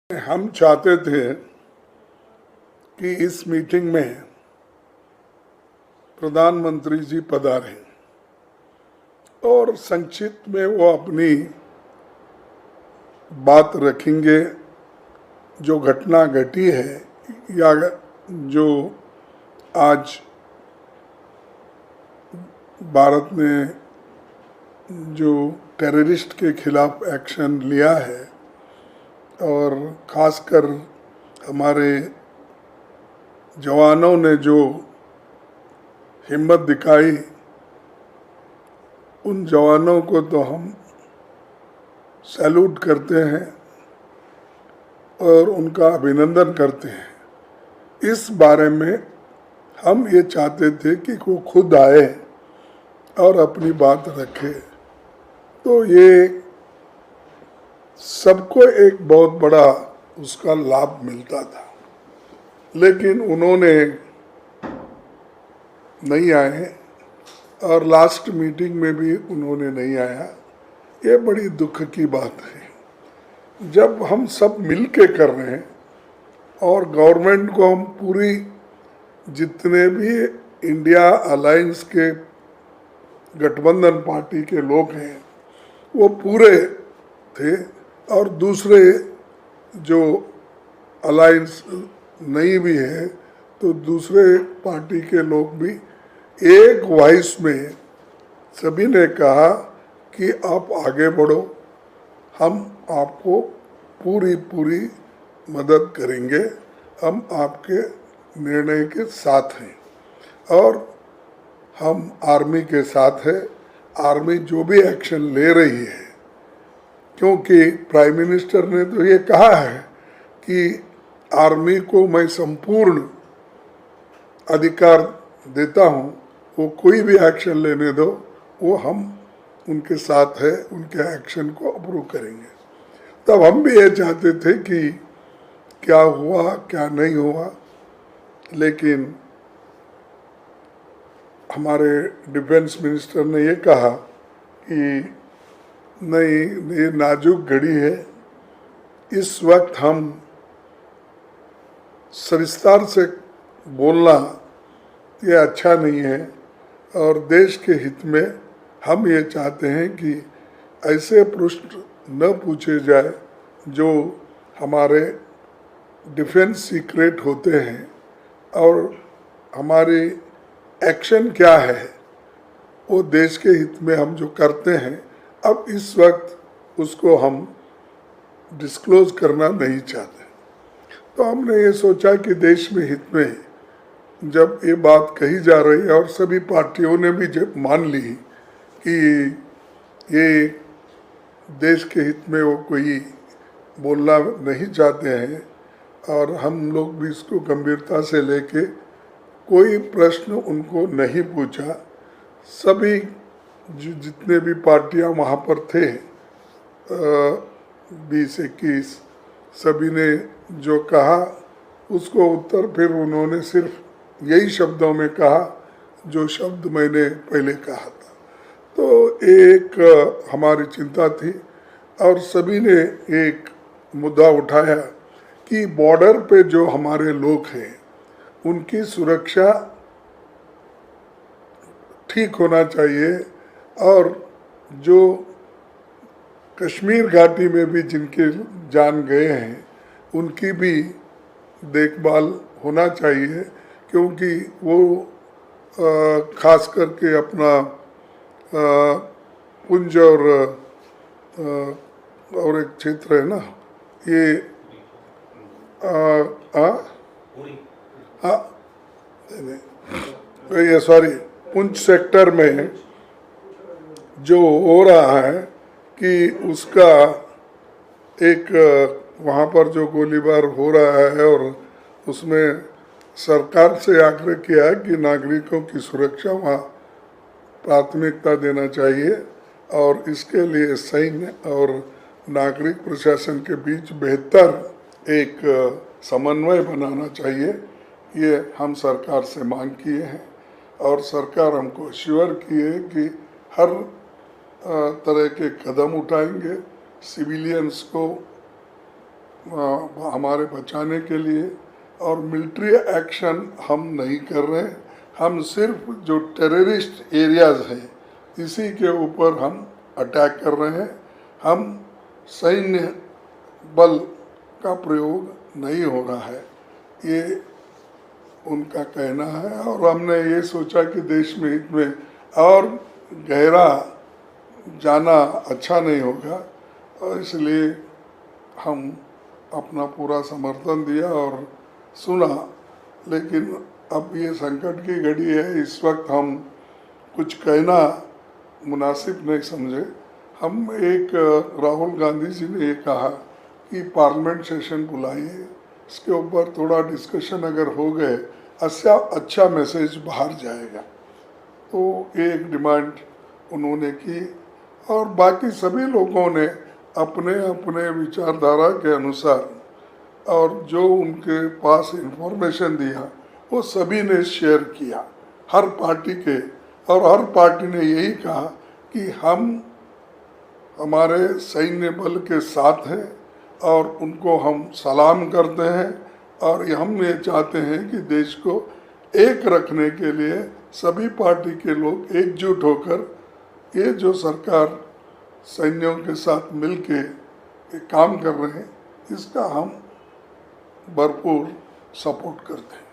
हम चाहते थे कि इस मीटिंग में प्रधानमंत्री जी पधारें और संक्षिप्त में वो अपनी बात रखेंगे। जो घटना घटी है या जो आज भारत ने जो टेररिस्ट के खिलाफ एक्शन लिया है और खासकर हमारे जवानों ने जो हिम्मत दिखाई, उन जवानों को तो हम सैल्यूट करते हैं और उनका अभिनंदन करते हैं। इस बारे में हम ये चाहते थे कि वो खुद आए और अपनी बात रखे, तो ये सबको एक बहुत बड़ा उसका लाभ मिलता था। लेकिन उन्होंने नहीं आए और लास्ट मीटिंग में भी उन्होंने नहीं आया। ये बड़ी दुख की बात है। जब हम सब मिल के कर रहे हैं और गवर्नमेंट को हम पूरी, जितने भी इंडिया अलायंस के गठबंधन पार्टी के लोग हैं वो पूरे थे और दूसरे जो अलायंस नहीं भी है तो दूसरे पार्टी के लोग भी एक वॉइस में सभी ने कहा कि आप आगे बढ़ो, हम आपको पूरी मदद करेंगे, हम आपके निर्णय के साथ हैं और हम आर्मी के साथ है। आर्मी जो भी एक्शन ले रही है, क्योंकि प्राइम मिनिस्टर ने तो ये कहा है कि आर्मी को मैं संपूर्ण अधिकार देता हूँ, वो कोई भी एक्शन लेने दो, वो हम उनके साथ है, उनके एक्शन को अप्रूव करेंगे। तब हम भी ये चाहते थे कि क्या हुआ क्या नहीं हुआ, लेकिन हमारे डिफेंस मिनिस्टर ने ये कहा कि नहीं, ये नाजुक घड़ी है, इस वक्त हम सविस्तार से बोलना ये अच्छा नहीं है और देश के हित में हम ये चाहते हैं कि ऐसे प्रश्न न पूछे जाए जो हमारे डिफेंस सीक्रेट होते हैं और हमारी एक्शन क्या है वो देश के हित में हम जो करते हैं, अब इस वक्त उसको हम डिस्क्लोज करना नहीं चाहते। तो हमने ये सोचा कि देश में हित में जब ये बात कही जा रही है और सभी पार्टियों ने भी जब मान ली कि ये देश के हित में वो कोई बोलना नहीं चाहते हैं और हम लोग भी इसको गंभीरता से लेके कोई प्रश्न उनको नहीं पूछा। सभी जितने भी पार्टियां वहाँ पर थे 20-21, सभी ने जो कहा उसको उत्तर फिर उन्होंने सिर्फ यही शब्दों में कहा जो शब्द मैंने पहले कहा था। तो एक हमारी चिंता थी और सभी ने एक मुद्दा उठाया कि बॉर्डर पे जो हमारे लोग हैं उनकी सुरक्षा ठीक होना चाहिए और जो कश्मीर घाटी में भी जिनके जान गए हैं उनकी भी देखभाल होना चाहिए, क्योंकि वो खास करके अपना पुंछ और एक क्षेत्र है ना, ये ये सॉरी पुंछ सेक्टर में जो हो रहा है कि उसका एक वहाँ पर जो गोलीबार हो रहा है और उसमें सरकार से आग्रह किया है कि नागरिकों की सुरक्षा वहाँ प्राथमिकता देना चाहिए और इसके लिए सैन्य और नागरिक प्रशासन के बीच बेहतर एक समन्वय बनाना चाहिए। ये हम सरकार से मांग किए हैं और सरकार हमको अश्योर की है कि हर तरह के कदम उठाएंगे, सिविलियंस को हमारे बचाने के लिए, और मिलिट्री एक्शन हम नहीं कर रहे हैं। हम सिर्फ जो टेररिस्ट एरियाज हैं इसी के ऊपर हम अटैक कर रहे हैं। हम सैन्य बल का प्रयोग नहीं हो रहा है, ये उनका कहना है। और हमने ये सोचा कि देश में हित में और गहरा जाना अच्छा नहीं होगा, और इसलिए हम अपना पूरा समर्थन दिया और सुना। लेकिन अब ये संकट की घड़ी है, इस वक्त हम कुछ कहना मुनासिब नहीं समझे। हम एक राहुल गांधी जी ने ये कहा कि पार्लियामेंट सेशन बुलाइए, इसके ऊपर थोड़ा डिस्कशन अगर हो गए अच्छा मैसेज बाहर जाएगा। तो ये एक डिमांड उन्होंने की, और बाकी सभी लोगों ने अपने अपने विचारधारा के अनुसार और जो उनके पास इंफॉर्मेशन दिया वो सभी ने शेयर किया, हर पार्टी के। और हर पार्टी ने यही कहा कि हम हमारे सैन्य बल के साथ हैं और उनको हम सलाम करते हैं, और हम ये चाहते हैं कि देश को एक रखने के लिए सभी पार्टी के लोग एकजुट होकर ये जो सरकार सैन्यों के साथ मिलके काम कर रहे हैं इसका हम भरपूर सपोर्ट करते हैं।